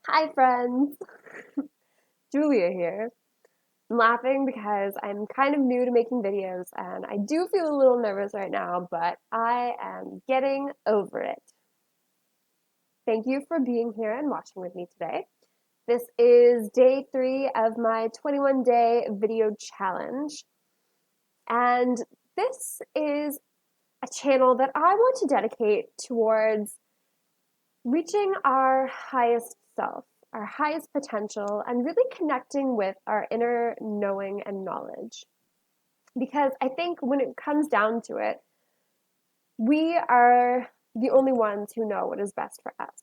Hi, friends. Julia here. I'm laughing because I'm kind of new to making videos and I do feel a little nervous right now, but I am getting over it. Thank you for being here and watching with me today. This is day 3 of my 21-day video challenge. And this is a channel that I want to dedicate towards reaching our highest self, our highest potential, and really connecting with our inner knowing and knowledge. Because I think when it comes down to it, we are the only ones who know what is best for us.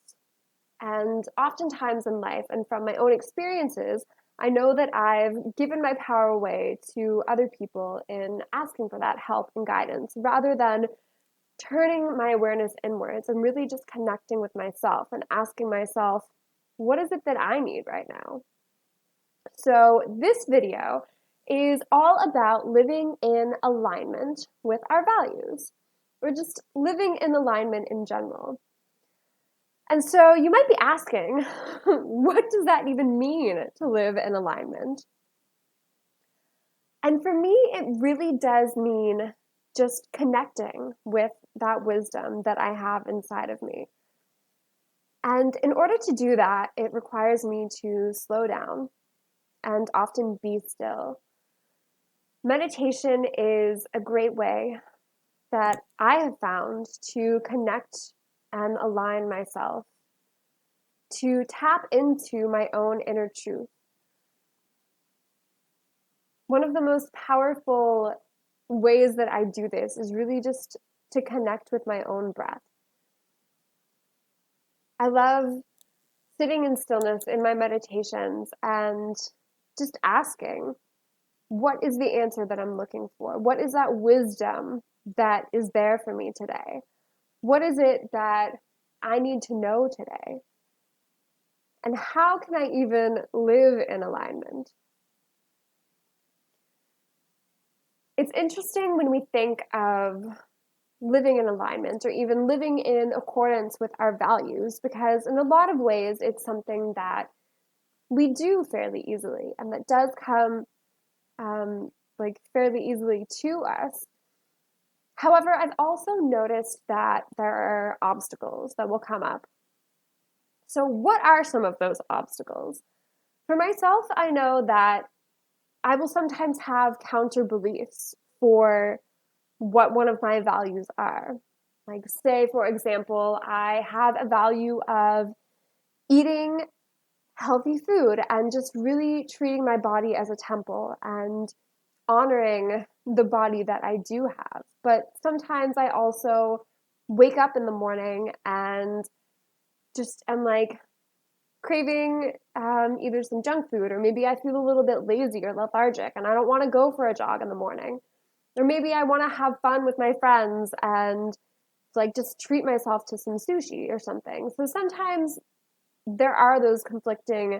And oftentimes in life, and from my own experiences, I know that I've given my power away to other people in asking for that help and guidance rather than turning my awareness inwards and really just connecting with myself and asking myself, what is it that I need right now? So, this video is all about living in alignment with our values, or just living in alignment in general. And so, you might be asking, what does that even mean to live in alignment? And for me, it really does mean just connecting with that wisdom that I have inside of me. And in order to do that, it requires me to slow down and often be still. Meditation is a great way that I have found to connect and align myself, to tap into my own inner truth. One of the most powerful ways that I do this is really just to connect with my own breath. I love sitting in stillness in my meditations and just asking, what is the answer that I'm looking for? What is that wisdom that is there for me today? What is it that I need to know today? And how can I even live in alignment? It's interesting when we think of living in alignment or even living in accordance with our values, because in a lot of ways, it's something that we do fairly easily and that does come fairly easily to us. However, I've also noticed that there are obstacles that will come up. So, what are some of those obstacles? For myself, I know that I will sometimes have counter beliefs for what one of my values are. Like, say, for example, I have a value of eating healthy food and just really treating my body as a temple and honoring the body that I do have. But sometimes I also wake up in the morning and just am like craving either some junk food, or maybe I feel a little bit lazy or lethargic and I don't want to go for a jog in the morning. Or maybe I want to have fun with my friends and like just treat myself to some sushi or something. So sometimes there are those conflicting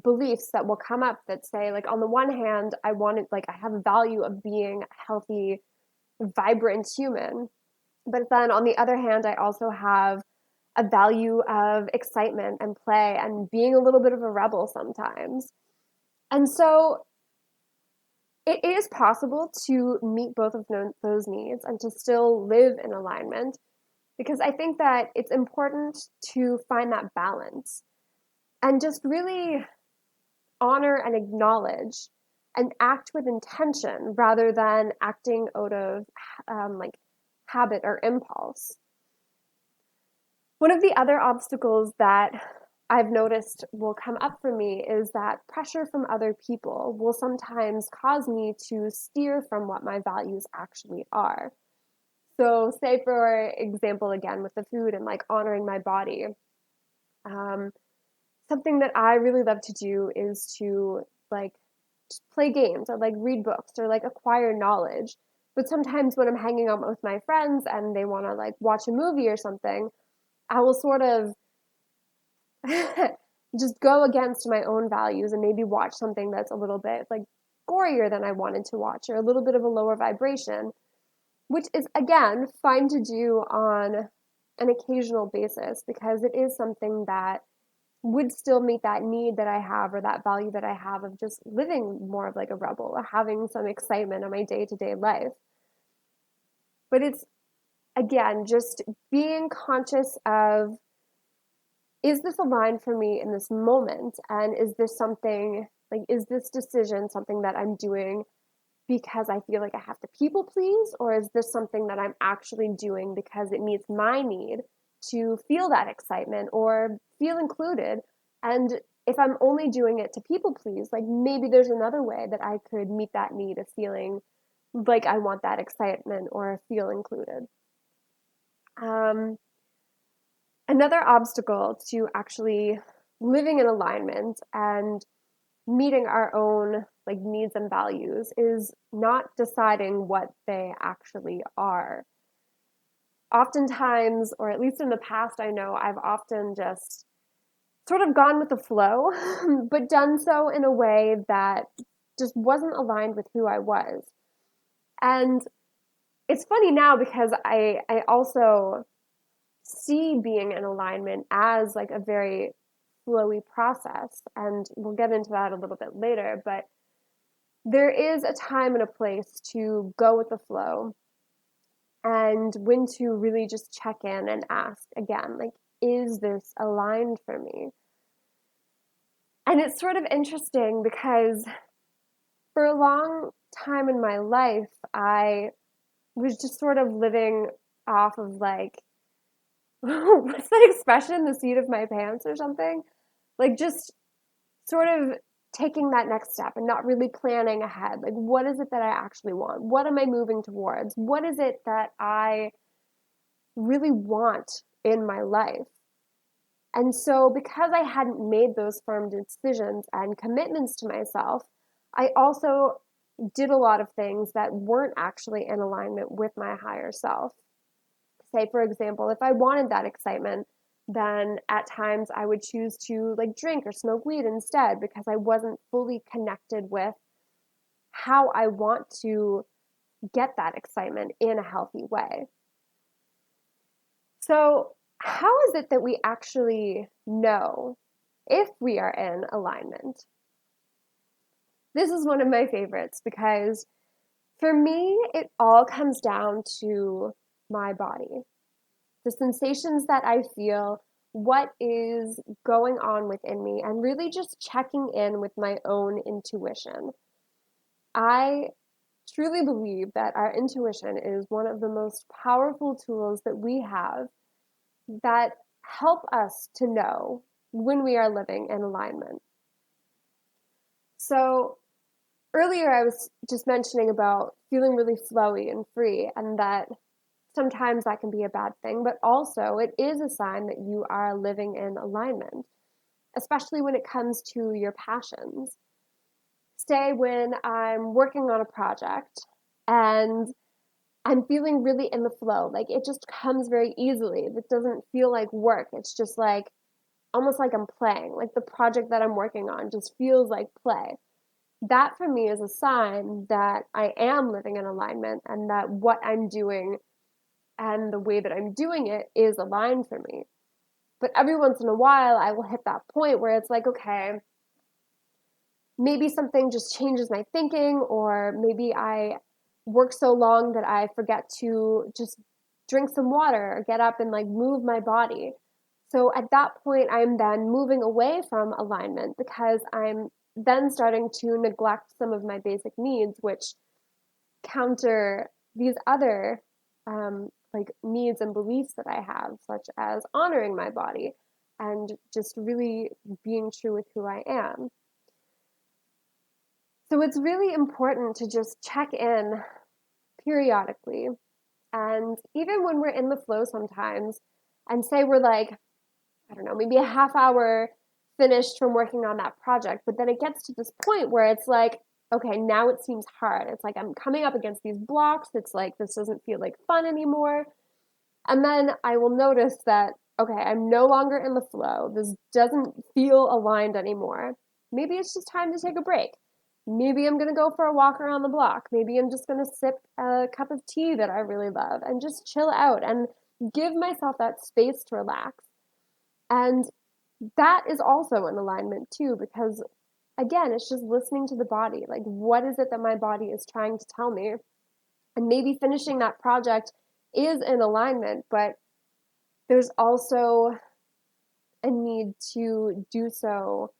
beliefs that will come up that say, like, on the one hand, I want it, like, I have a value of being a healthy, vibrant human. But then on the other hand, I also have a value of excitement and play and being a little bit of a rebel sometimes. And so it is possible to meet both of those needs and to still live in alignment, because I think that it's important to find that balance and just really honor and acknowledge and act with intention rather than acting out of like habit or impulse. One of the other obstacles that I've noticed will come up for me is that pressure from other people will sometimes cause me to steer from what my values actually are. So, say for example, again with the food and like honoring my body, um, something that I really love to do is to like just play games or like read books or like acquire knowledge. But sometimes when I'm hanging out with my friends and they want to like watch a movie or something, I will sort of just go against my own values and maybe watch something that's a little bit like gorier than I wanted to watch or a little bit of a lower vibration, which is again fine to do on an occasional basis because it is something that would still meet that need that I have or that value that I have of just living more of like a rebel or having some excitement in my day-to-day life. But it's again just being conscious of, is this aligned for me in this moment? And is this something like, is this decision something that I'm doing because I feel like I have to people please? Or is this something that I'm actually doing because it meets my need to feel that excitement or feel included? And if I'm only doing it to people please, like maybe there's another way that I could meet that need of feeling like I want that excitement or feel included. Um, Another obstacle to actually living in alignment and meeting our own like needs and values is not deciding what they actually are. Oftentimes, or at least in the past, I know I've often just sort of gone with the flow, but done so in a way that just wasn't aligned with who I was. And it's funny now because I also see being in alignment as like a very flowy process. And we'll get into that a little bit later. But there is a time and a place to go with the flow and when to really just check in and ask again, like, is this aligned for me? And it's sort of interesting because for a long time in my life, I was just sort of living off of like, what's that expression? The seat of my pants or something? Like just sort of taking that next step and not really planning ahead. Like, what is it that I actually want? What am I moving towards? What is it that I really want in my life? And so, because I hadn't made those firm decisions and commitments to myself, I also did a lot of things that weren't actually in alignment with my higher self. Say, for example, if I wanted that excitement, then at times I would choose to like drink or smoke weed instead because I wasn't fully connected with how I want to get that excitement in a healthy way. So, how is it that we actually know if we are in alignment? This is one of my favorites because for me, it all comes down to my body, the sensations that I feel, what is going on within me, and really just checking in with my own intuition. I truly believe that our intuition is one of the most powerful tools that we have that help us to know when we are living in alignment. So, earlier I was just mentioning about feeling really flowy and free, and that sometimes that can be a bad thing, but also it is a sign that you are living in alignment, especially when it comes to your passions. Say when I'm working on a project and I'm feeling really in the flow, like it just comes very easily. It doesn't feel like work. It's just like almost like I'm playing, like the project that I'm working on just feels like play. That for me is a sign that I am living in alignment and that what I'm doing and the way that I'm doing it is aligned for me. But every once in a while, I will hit that point where it's like, okay, maybe something just changes my thinking, or maybe I work so long that I forget to just drink some water or get up and like move my body. So at that point, I'm then moving away from alignment because I'm then starting to neglect some of my basic needs, which counter these other like needs and beliefs that I have, such as honoring my body and just really being true with who I am. So it's really important to just check in periodically. And even when we're in the flow sometimes, and say we're like, I don't know, maybe a half hour finished from working on that project, but then it gets to this point where it's like, okay, now it seems hard. It's like I'm coming up against these blocks. It's like this doesn't feel like fun anymore. And then I will notice that, okay, I'm no longer in the flow. This doesn't feel aligned anymore. Maybe it's just time to take a break. Maybe I'm going to go for a walk around the block. Maybe I'm just going to sip a cup of tea that I really love and just chill out and give myself that space to relax. And that is also an alignment too, because again, it's just listening to the body. Like, what is it that my body is trying to tell me? And maybe finishing that project is in alignment, but there's also a need to do so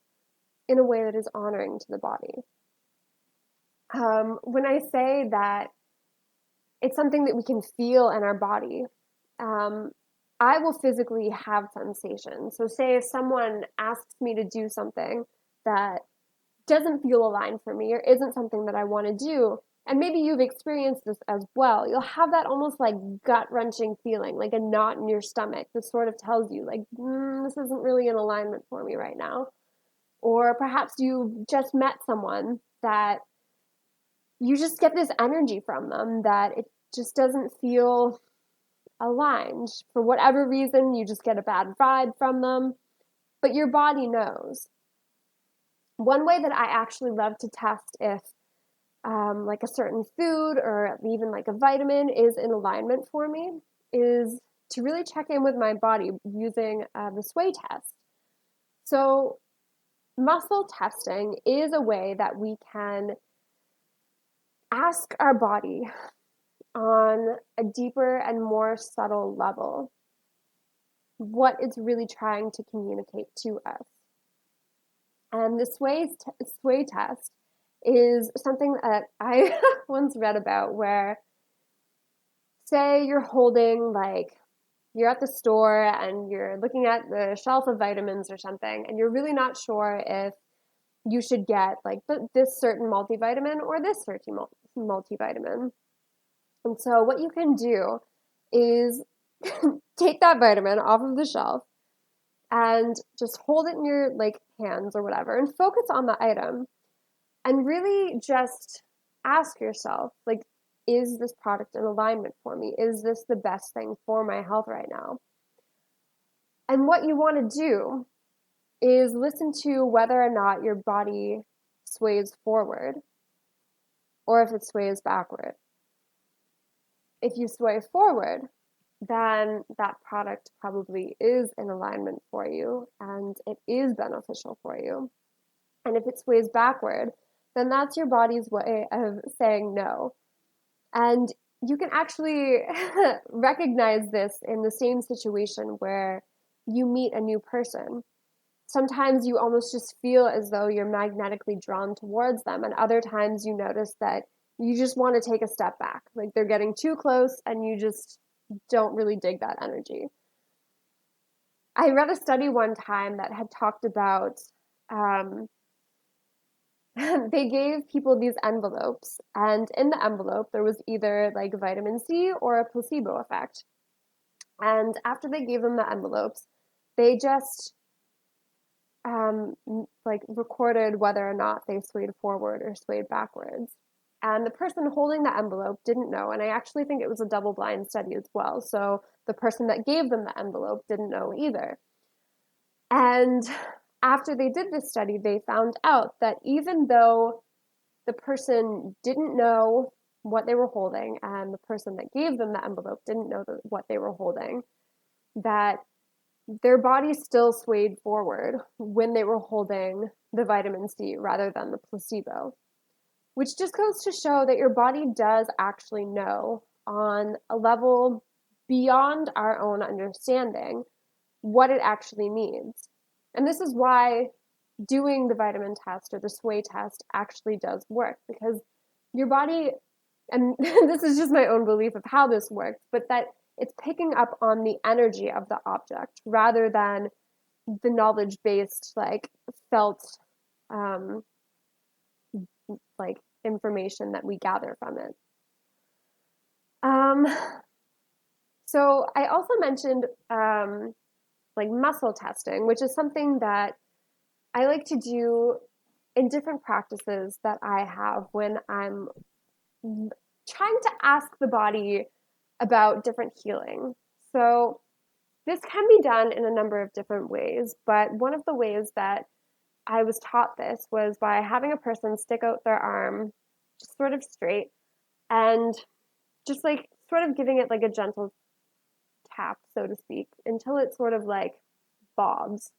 in a way that is honoring to the body. When I say that it's something that we can feel in our body, um, I will physically have sensations. So, say if someone asks me to do something that doesn't feel aligned for me or isn't something that I want to do, and maybe you've experienced this as well, you'll have that almost like gut wrenching feeling, like a knot in your stomach that sort of tells you, like, this isn't really in alignment for me right now. Or perhaps you just met someone that you just get this energy from them that it just doesn't feel aligned. For whatever reason, you just get a bad vibe from them, but your body knows. One way that I actually love to test if like a certain food or even like a vitamin is in alignment for me is to really check in with my body using the sway test. So, muscle testing is a way that we can ask our body on a deeper and more subtle level what it's really trying to communicate to us. And the sway test is something that I once read about where, say, you're holding, like, you're at the store and you're looking at the shelf of vitamins or something, and you're really not sure if you should get like this certain multivitamin or this certain multivitamin. And so, what you can do is take that vitamin off of the shelf and just hold it in your like hands or whatever and focus on the item and really just ask yourself, like, is this product in alignment for me? Is this the best thing for my health right now? And what you want to do is listen to whether or not your body sways forward or if it sways backward. If you sway forward, then that product probably is in alignment for you and it is beneficial for you. And if it sways backward, then that's your body's way of saying no. And you can actually recognize this in the same situation where you meet a new person. Sometimes you almost just feel as though you're magnetically drawn towards them, and other times you notice that you just want to take a step back. Like they're getting too close and you just don't really dig that energy. I read a study one time that had talked about um, they gave people these envelopes, and in the envelope, there was either like vitamin C or a placebo effect. And after they gave them the envelopes, they just like recorded whether or not they swayed forward or swayed backwards. And the person holding the envelope didn't know. And I actually think it was a double blind study as well. So the person that gave them the envelope didn't know either. And after they did this study, they found out that even though the person didn't know what they were holding and the person that gave them the envelope didn't know what they were holding, that their body still swayed forward when they were holding the vitamin C rather than the placebo, which just goes to show that your body does actually know on a level beyond our own understanding what it actually needs. And this is why doing the vitamin test or the sway test actually does work, because your body, and this is just my own belief of how this works, but that it's picking up on the energy of the object rather than the knowledge based, like felt, um, like information that we gather from it. Um, so I also mentioned like muscle testing, which is something that I like to do in different practices that I have when I'm trying to ask the body about different healing. So, this can be done in a number of different ways, but one of the ways that I was taught this was by having a person stick out their arm just sort of straight and just like sort of giving it like a gentle tap, so to speak, until it sort of like bobs.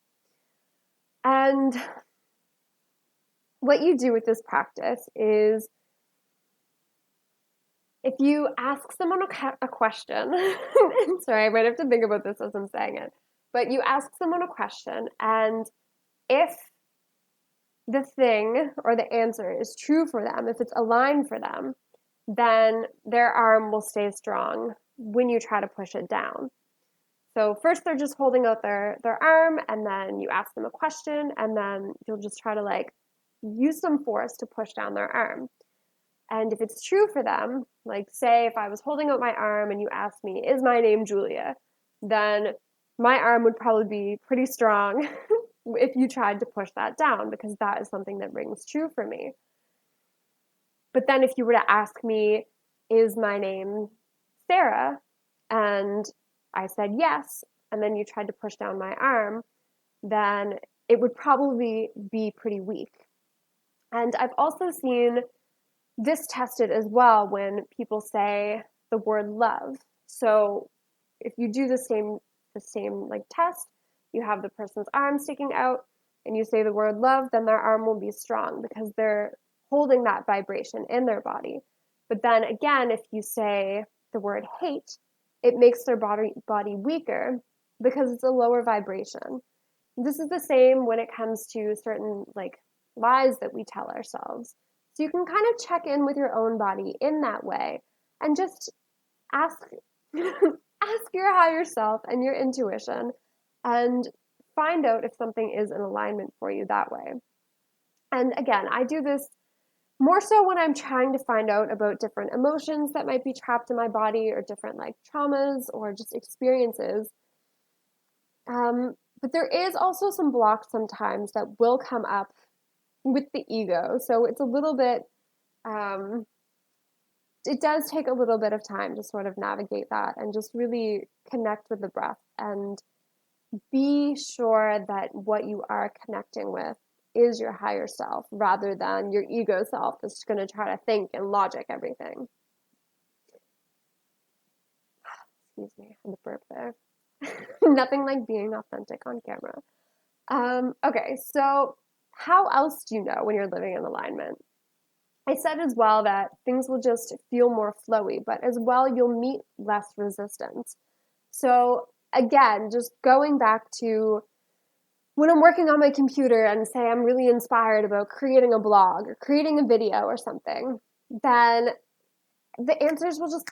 And what you do with this practice is if you ask someone a question, sorry, I might have to think about this as I'm saying it, but you ask someone a question, and if the thing or the answer is true for them, if it's aligned for them, then their arm will stay strong when you try to push it down. So first they're just holding out their arm, and then you ask them a question, and then you'll just try to like use some force to push down their arm. And if it's true for them, like say if I was holding out my arm and you asked me, is my name Julia? Then my arm would probably be pretty strong if you tried to push that down, because that is something that rings true for me. But then if you were to ask me, is my name Sarah? And I said yes, and then you tried to push down my arm, then it would probably be pretty weak. And I've also seen this tested as well when people say the word love. So if you do the same like test, you have the person's arm sticking out and you say the word love, then their arm will be strong because they're holding that vibration in their body. But then again, if you say the word hate, it makes their body weaker because it's a lower vibration. This is the same when it comes to certain like lies that we tell ourselves. So you can kind of check in with your own body in that way and just ask ask your higher self and your intuition and find out if something is in alignment for you that way. And again, I do this more so when I'm trying to find out about different emotions that might be trapped in my body or different like traumas or just experiences. But there is also some blocks sometimes that will come up with the ego. So it's a little bit, it does take a little bit of time to sort of navigate that and just really connect with the breath and be sure that what you are connecting with is your higher self rather than your ego self that's going to try to think and logic everything. Excuse me, I had to burp there. Nothing like being authentic on camera. Okay, so how else do you know when you're living in alignment? I said as well that things will just feel more flowy, but as well, you'll meet less resistance. So, again, just going back to when I'm working on my computer and say I'm really inspired about creating a blog or creating a video or something, then the answers will just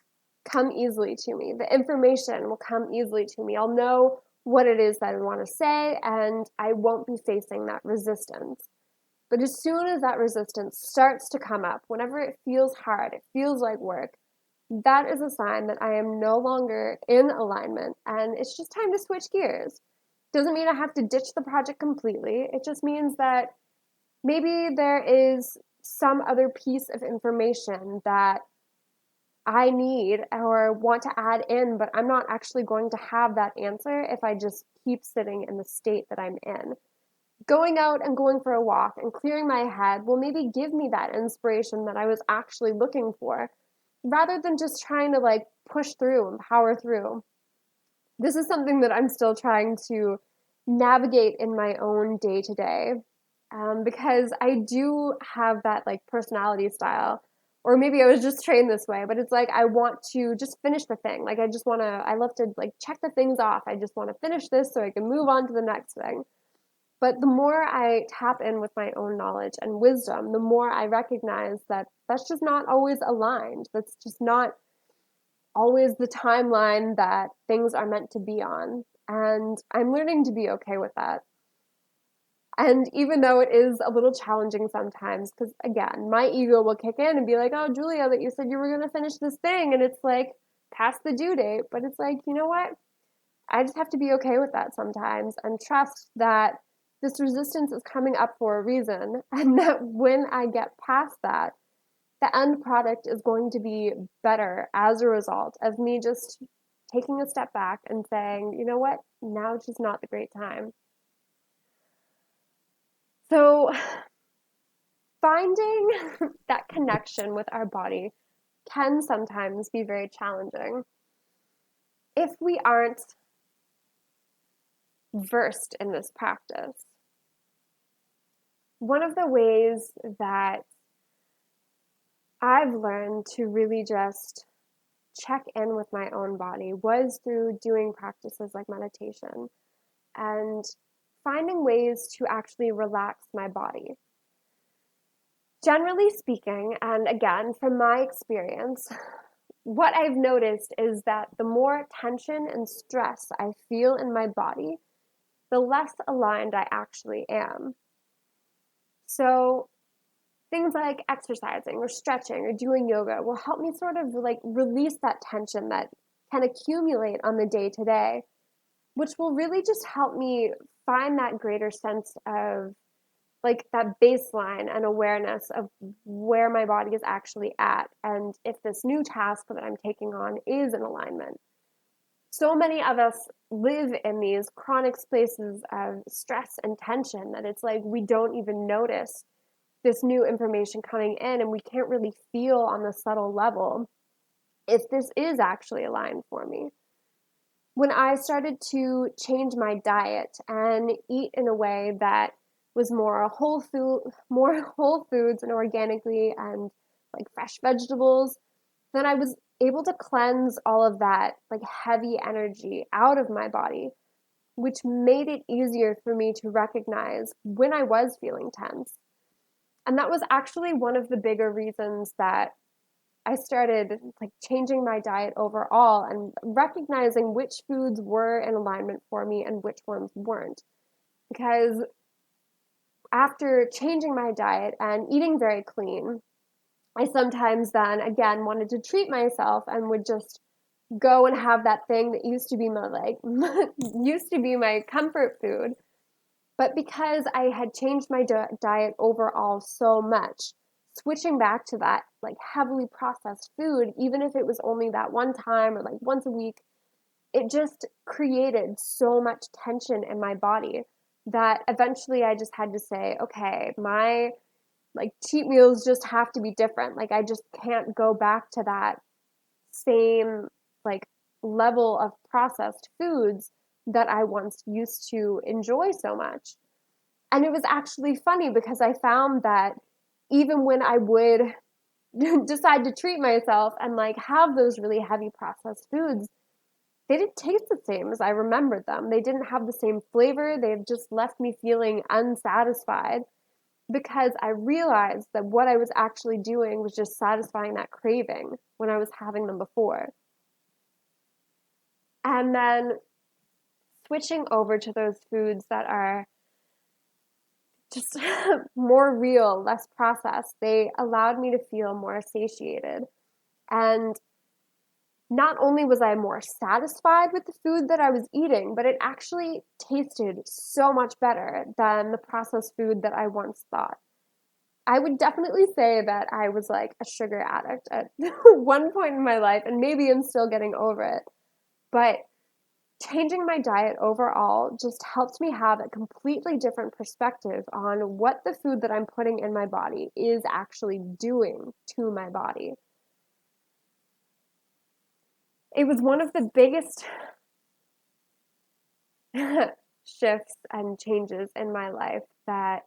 come easily to me. The information will come easily to me. I'll know what it is that I want to say, and I won't be facing that resistance. But as soon as that resistance starts to come up, whenever it feels hard, it feels like work, that is a sign that I am no longer in alignment and it's just time to switch gears. Doesn't mean I have to ditch the project completely. It just means that maybe there is some other piece of information that I need or want to add in, but I'm not actually going to have that answer if I just keep sitting in the state that I'm in. Going out and going for a walk and clearing my head will maybe give me that inspiration that I was actually looking for, rather than just trying to like push through and power through. This is something that I'm still trying to navigate in my own day to day, because I do have that like personality style, or maybe I was just trained this way, but it's like I want to just finish the thing. Like I love to like check the things off. I just want to finish this so I can move on to the next thing. But the more I tap in with my own knowledge and wisdom, the more I recognize that that's just not always aligned. That's just not always the timeline that things are meant to be on. And I'm learning to be okay with that. And even though it is a little challenging sometimes, because again, my ego will kick in and be like, oh, Julia, that you said you were going to finish this thing. And it's like past the due date. But it's like, you know what? I just have to be okay with that sometimes and trust that this resistance is coming up for a reason. And that when I get past that, the end product is going to be better as a result of me just taking a step back and saying, you know what, now is just not the great time. So, finding that connection with our body can sometimes be very challenging if we aren't versed in this practice. one of the ways that I've learned to really just check in with my own body was through doing practices like meditation and finding ways to actually relax my body. Generally speaking, and again, from my experience, what I've noticed is that the more tension and stress I feel in my body, the less aligned I actually am. So things like exercising or stretching or doing yoga will help me sort of like release that tension that can accumulate on the day to day, which will really just help me find that greater sense of like that baseline and awareness of where my body is actually at and if this new task that I'm taking on is in alignment. So many of us live in these chronic spaces of stress and tension that it's like we don't even notice this new information coming in and we can't really feel on the subtle level if this is actually aligned for me. When I started to change my diet and eat in a way that was more whole foods and organically and like fresh vegetables, then I was able to cleanse all of that like heavy energy out of my body, which made it easier for me to recognize when I was feeling tense. And that was actually one of the bigger reasons that I started like changing my diet overall and recognizing which foods were in alignment for me and which ones weren't. Because after changing my diet and eating very clean, I sometimes then again wanted to treat myself and would just go and have that thing that used to be my like used to be my comfort food. But because I had changed my diet overall so much, switching back to that like heavily processed food, even if it was only that one time or like once a week, it just created so much tension in my body that eventually I just had to say, okay, my like cheat meals just have to be different. Like I just can't go back to that same like level of processed foods that I once used to enjoy so much. And it was actually funny because I found that even when I would decide to treat myself and like have those really heavy processed foods, they didn't taste the same as I remembered them. They didn't have the same flavor. They've just left me feeling unsatisfied because I realized that what I was actually doing was just satisfying that craving when I was having them before. And then switching over to those foods that are just more real, less processed, they allowed me to feel more satiated. And not only was I more satisfied with the food that I was eating, but it actually tasted so much better than the processed food that I once thought. I would definitely say that I was like a sugar addict at one point in my life, and maybe I'm still getting over it. But changing my diet overall just helped me have a completely different perspective on what the food that I'm putting in my body is actually doing to my body. It was one of the biggest shifts and changes in my life that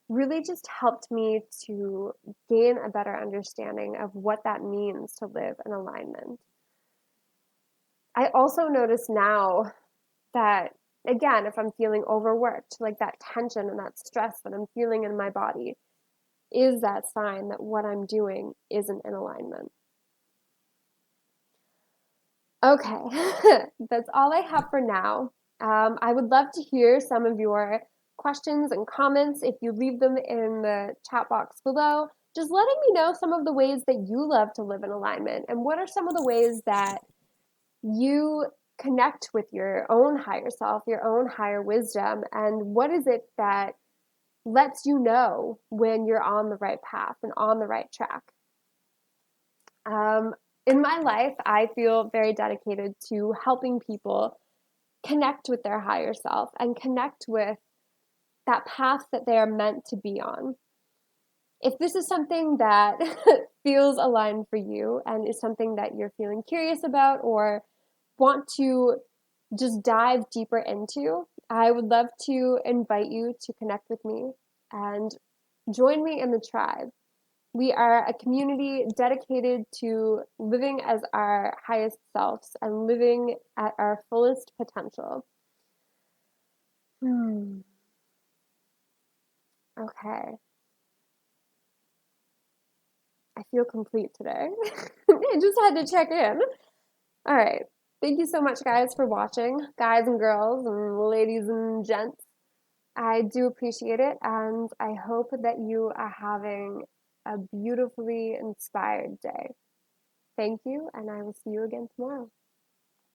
really just helped me to gain a better understanding of what that means to live in alignment. I also notice now that, again, if I'm feeling overworked, like that tension and that stress that I'm feeling in my body is that sign that what I'm doing isn't in alignment. Okay, that's all I have for now. I would love to hear some of your questions and comments if you leave them in the chat box below. Just letting me know some of the ways that you love to live in alignment and what are some of the ways that you connect with your own higher self, your own higher wisdom, and what is it that lets you know when you're on the right path and on the right track. In my life, I feel very dedicated to helping people connect with their higher self and connect with that path that they are meant to be on. If this is something that feels aligned for you and is something that you're feeling curious about or want to just dive deeper into, I would love to invite you to connect with me and join me in the tribe. We are a community dedicated to living as our highest selves and living at our fullest potential. Okay. I feel complete today. I just had to check in. All right. Thank you so much, guys, for watching, guys and girls, and ladies and gents. I do appreciate it, and I hope that you are having a beautifully inspired day. Thank you, and I will see you again tomorrow.